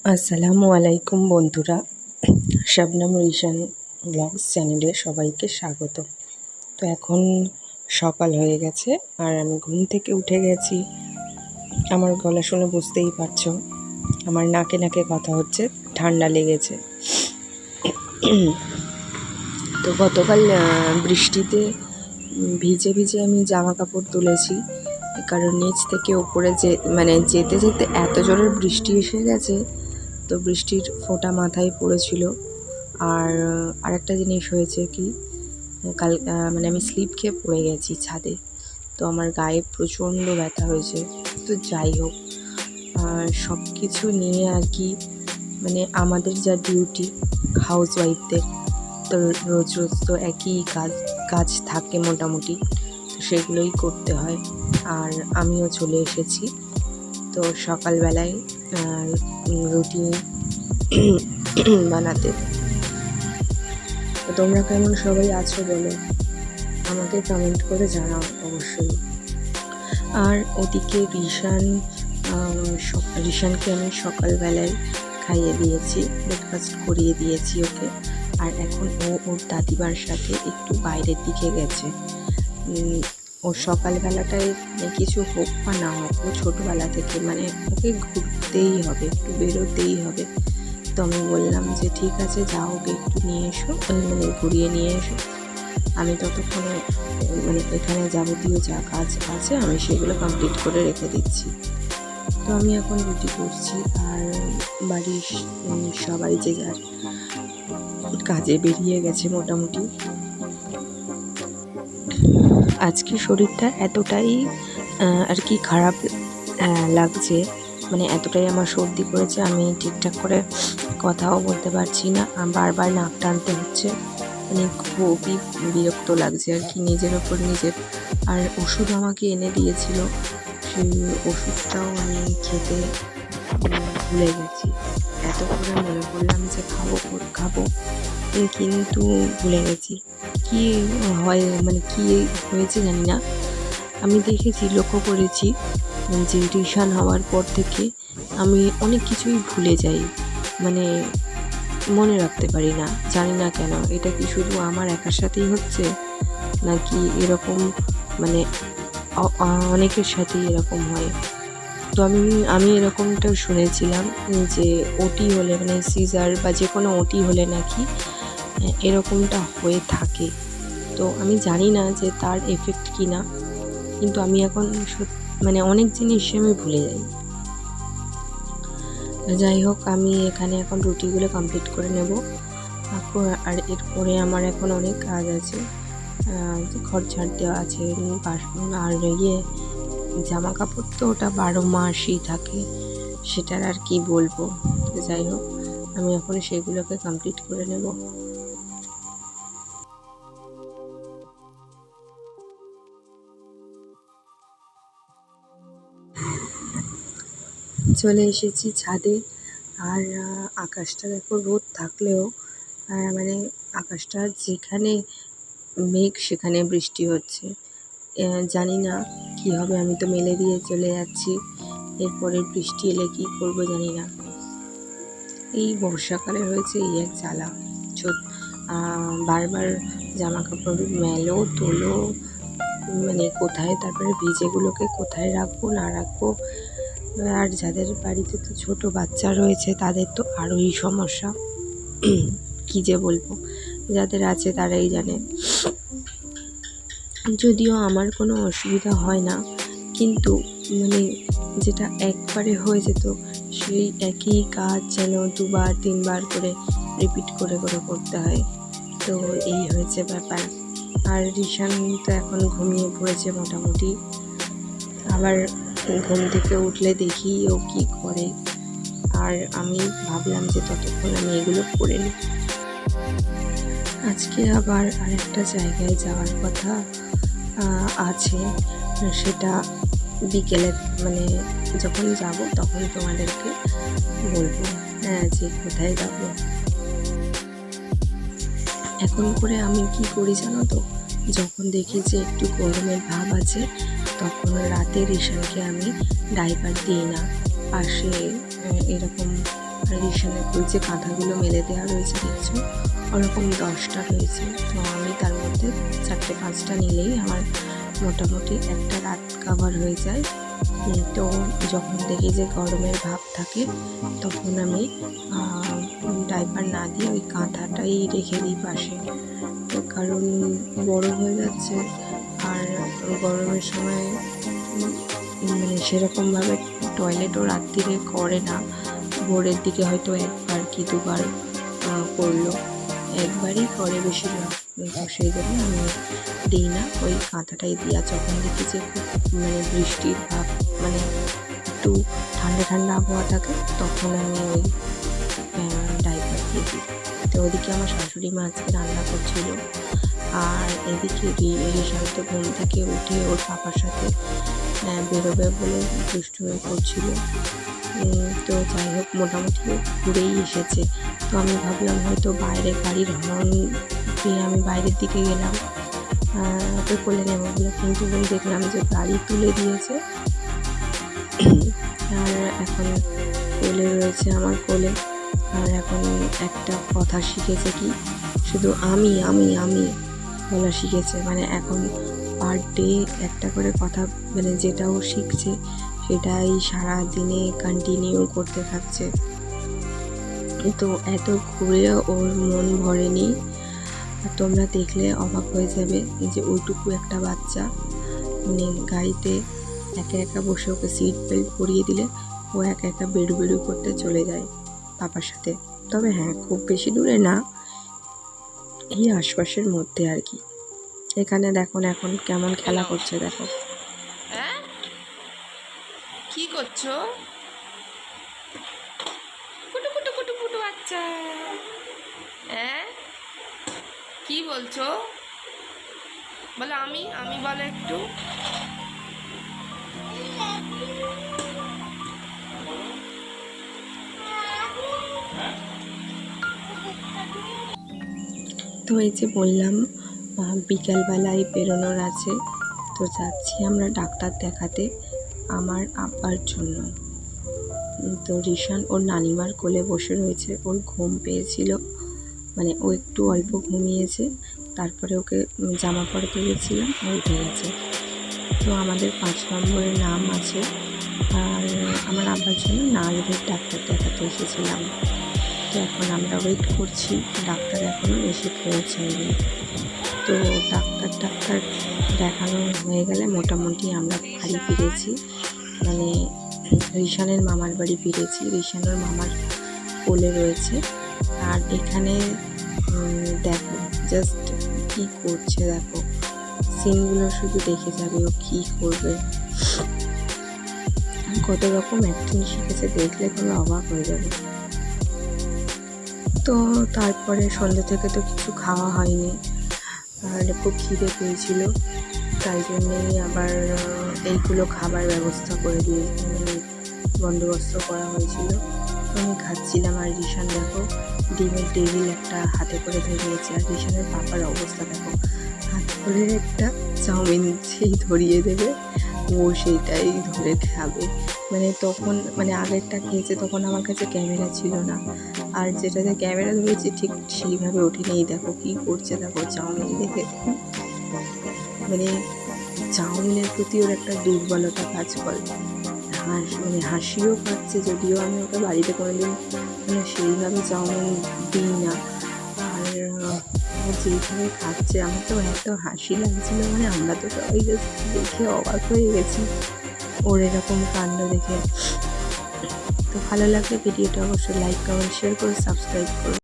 আসসালামু আলাইকুম বন্ধুরা, শবনম রিশান ব্লগস চ্যানেলে সবাইকে স্বাগত। তো এখন সকাল হয়ে গেছে আর আমি ঘুম থেকে উঠে গেছি। আমার গলা শুনে বুঝতেই পারছো, আমার নাকে নাকে কথা হচ্ছে, ঠান্ডা লেগেছে। তো গতকাল বৃষ্টিতে ভিজে ভিজে আমি জামা কাপড় তুলেছি, কারণ নিচ থেকে ওপরে যেতে যেতে এত জোরের বৃষ্টি এসে গেছে, তো বৃষ্টির ফোঁটা মাথায় পড়েছিল। আর আরেকটা জিনিস হয়েছে কি, কাল আমি স্লিপ খেয়ে পড়ে গেছি ছাদে, তো আমার গায়ে প্রচণ্ড ব্যথা হয়েছে। তো যাই হোক, সব কিছু নিয়ে আর কি, আমাদের যা ডিউটি হাউস ওয়াইফদের, তো রোজ রোজ তো একই কাজ থাকে মোটামুটি, তো সেগুলোই করতে হয়। আর আমিও চলে এসেছি। তো সকালবেলায় রুটি বানাতে। তো তোমরা কেমন সবাই আছো বলো, আমাকে কমেন্ট করে জানাও অবশ্যই। আর ওদিকে রিশানকে আমি সকালবেলায় খাইয়ে দিয়েছি, ব্রেকফাস্ট করিয়ে দিয়েছি ওকে। আর এখন ওর দাদিমার সাথে একটু বাইরের দিকে গেছে। ওর সকালবেলাটায় কিছু হোক বা না হোক, ও ছোটোবেলা থেকে ওকে ঘুরতেই হবে, একটু বেরোতেই হবে। তো আমি বললাম যে ঠিক আছে, যাও ওকে একটু নিয়ে এসো, ঘুরিয়ে নিয়ে এসো। আমি ততক্ষণে এখানে যাবতীয় যা কাজ আছে আমি সেগুলো কমপ্লিট করে রেখে দিচ্ছি। তো আমি এখন রুটি করছি, আর বাড়ির সবাই যে যার কাজে বেরিয়ে গেছে মোটামুটি। আজকে শরীরটা এতটাই আর কি খারাপ লাগছে, এতটাই আমার সর্দি করেছে, আমি ঠিকঠাক করে কথাও বলতে পারছি না, বারবার নাক টানতে হচ্ছে, খুবই বিরক্ত লাগছে আর কি নিজের ওপর নিজের। আর ওষুধ আমাকে এনে দিয়েছিল, সেই ওষুধটাও আমি খেতে ভুলে গেছি। এত করে মনে করলাম যে খাবো, কিন্তু ভুলে গেছি। কি হয়, কি হয়েছে জানি না। আমি দেখেছি, লক্ষ্য করেছি যে রিশান হওয়ার পর থেকে আমি অনেক কিছুই ভুলে যাই, মনে রাখতে পারি না, জানি না কেন। এটা কি শুধু আমার একার সাথেই হচ্ছে, নাকি এরকম অনেকের সাথেই এরকম হয়? তো আমি এরকমটা শুনেছিলাম যে ওটি হলে, সিজার বা যে কোনো ওটি হলে নাকি এরকমটা হয়ে থাকে। তো আমি জানি না যে তার এফেক্ট কি না, কিন্তু আমি এখন অনেক জিনিস আমি ভুলে যাই। যাই হোক, আমি এখানে এখন রুটিগুলো কমপ্লিট করে নেব। আর এরপরে আমার এখন অনেক কাজ আছে, ঘর ঝাড় দেওয়া আছে, আর জামা কাপড় তো ওটা 12 মাসই থাকে, সেটার আর কি বলবো। যাই হোক, আমি এখন সেগুলোকে কমপ্লিট করে নেব। চলে এসেছি ছাদে, আর আকাশটা দেখো, রোদ থাকলেও আকাশটা যেখানে মেঘ সেখানে বৃষ্টি হচ্ছে। জানি না কি হবে, আমি তো মেলে দিয়ে চলে যাচ্ছি, এরপরে বৃষ্টি এলে কি করবো জানি না। এই বর্ষাকালে হয়েছে এই এক জ্বালা, বারবার জামা কাপড় মেলো তোলো, কোথায়, তারপরে ভিজেগুলোকে কোথায় রাখবো না রাখবো। আর যাদের বাড়িতে তো ছোট বাচ্চা রয়েছে তাদের তো আরোই সমস্যা, কি যে বলবো, যাদের আছে তারাই জানে। যদিও আমার কোনো অসুবিধা হয় না, কিন্তু যেটা একবারে হয়ে যেত, সেই একই কাজ যেন 2বার 3বার করে রিপিট করে করতে হয়। তো এই হয়েছে ব্যাপার। আর রিশান তো এখন ঘুমিয়ে পড়েছে মোটামুটি, আবার ঘুম থেকে উঠলে দেখি ও কী করে। আর আমি ভাবলাম যে ততক্ষণ আমি এগুলো করে নিই। আজকে আবার আরেকটা জায়গায় যাওয়ার কথা আছে, সেটা বিকেলে যখন যাব তখন তোমাদেরকে বলবো যে কোথায় যাব। এখন করে আমি কি করি জানো তো, যখন দেখি যে একটু গরমের ভাব আছে, তখন রাতে রিশানকে আমি ডাইপার দিই না, পাশে এরকম আর রিশানের ওই যে কাঁথাগুলো মেলে দেওয়া রয়েছে দেখছো, ওরকম 10টা রয়েছে। তো আমি তার মধ্যে 4-5টা নিলেই আমার মোটামুটি একটা রাত কাভার হয়ে যায়। তো যখন দেখি যে গরমের ভাব থাকে তখন আমি ডাইপার না দিয়ে ওই কাঁথাটাই রেখে দিই পাশে, কারণ বড় হয়ে যাচ্ছে। আর গরমের সময় মানে সেরকমভাবে টয়লেটও রাত্রিরে করে না, ভোরের দিকে হয়তো একবার কি দুবার করলো, একবারই করে বেশিরভাগ। তো সেই জন্য আমি দিই না, ওই কাঁথাটাই দিই। আর যখন দেখি যে খুব মানে বৃষ্টির ভাব, মানে একটু ঠান্ডা ঠান্ডা আবহাওয়া থাকে, তখন আমি ওই ডাইপার দিয়ে দিই। তো ওদিকে আমার শাশুড়ি মা আজকে রান্না করছিল, আর এদিকে রিশান তো ঘুম থেকে উঠে ওর পাপার সাথে বেরোবে বলে দুষ্টুমি করছিল। তো যাই হোক, মোটামুটি ঘুরেই এসেছে। তো আমি ভাবলাম হয়তো বাইরে গাড়ির হর্ন পেয়ে আমি বাইরের দিকে গেলাম ওকে কোলে নেবো বলে, কিন্তু দেখলাম যে গাড়ি তুলে দিয়েছে আর এখন কোলে রয়েছে আমার কোলে। আর এখন একটা কথা শিখেছে, কি শুধু আমি আমি আমি বলা শিখেছে। মানে এখন পার ডে একটা করে কথা, মানে যেটাও শিখছে সেটাই সারা দিনে কন্টিনিউ করতে থাকছে। তো এত ঘুরে ওর মন ভরেনি। আর তোমরা দেখলে অবাক হয়ে যাবে যে ওইটুকু একটা বাচ্চা মানে গাড়িতে একা একা বসে ওকে সিট বেল্ট পরিয়ে দিলে ও একা একা বেড়ু বেড়ু করতে চলে যায় পাপার সাথে। তবে হ্যাঁ, খুব বেশি দূরে না, এই আশপাশের মধ্যে আর কি। এখানে দেখো এখন কেমন খেলা করছে, দেখো। হ্যাঁ, কি করছো? কুটু কুটু কুটু কুটু বাচ্চা। হ্যাঁ, কি বলছো? বলো আমি আমি বলো একটু। তো এই যে বললাম বিকালবেলায় বেরোনোর আছে, তো যাচ্ছি আমরা ডাক্তার দেখাতে আমার আব্বার জন্য। তো রিশান ওর নানিমার কোলে বসে রয়েছে, ওর ঘুম পেয়েছিল, মানে ও একটু অল্প ঘুমিয়েছে, তারপরে ওকে জামা পরাতে গেছিলাম, ও উঠে গেছে। তো আমাদের 5 নম্বরের নাম আছে, আর আমার আব্বার জন্য নার্ভের ডাক্তার দেখাতে এসেছিলাম। তো এখন আমরা ওয়েট করছি, ডাক্তার এখনও এসে পৌঁছায়নি। তো ডাক্তার দেখানো হয়ে গেলে মোটামুটি আমরা বাড়ি ফিরেছি, মানে রিশানের মামার বাড়ি ফিরেছি। রিশানের মামার কোলে রয়েছে। আর এখানে দেখো জাস্ট কী করছে, দেখো সিনগুলো শুধু দেখে যাবে ও কী করবে, কত রকম অ্যাক্টিং শিখেছে, দেখলে তোমরা অবাক হয়ে যাবে। তো তারপরে সন্ধ্যে থেকে তো কিছু খাওয়া হয়নি, আর খুব খিদে পেয়েছিল, তাই জন্যেই আবার এইগুলো খাবার ব্যবস্থা করে দিয়ে বন্দোবস্ত করা হয়েছিল। তো আমি খাচ্ছিলাম, আর রিশান দেখো ডিমের টেবিল একটা হাতে করে ধরিয়েছে। আর রিশানের পাপার অবস্থা দেখো, হাত করে একটা চাউমিন সেই ধরিয়ে দেবে, ও সেইটাই ধরে খাবে। মানে তখন মানে আগেরটা খেয়েছে তখন আমার কাছে ক্যামেরা ছিল না, আর যেটাতে ক্যামেরা ধরেছে ঠিক সেইভাবে ওঠেনি। দেখো কী করছে, দেখো চাউমিন দেখে মানে চাউমিনের প্রতি ওর একটা দুর্বলতা কাজ করে, মানে হাসিও পাচ্ছে। যদিও আমি ওকে বাড়িতে কোনোদিন মানে সেইভাবে চাউমিন দিই না, আর ও যেইভাবে খাচ্ছে আমার তো এত হাসি লাগছিলো, মানে আমরা তো সবাই দেখে অবাক হয়ে গেছি ওর এরকম কাণ্ড দেখে। তো ভালো লাগলে ভিডিওটা অবশ্যই লাইক কমেন্ট শেয়ার করে সাবস্ক্রাইব করুন।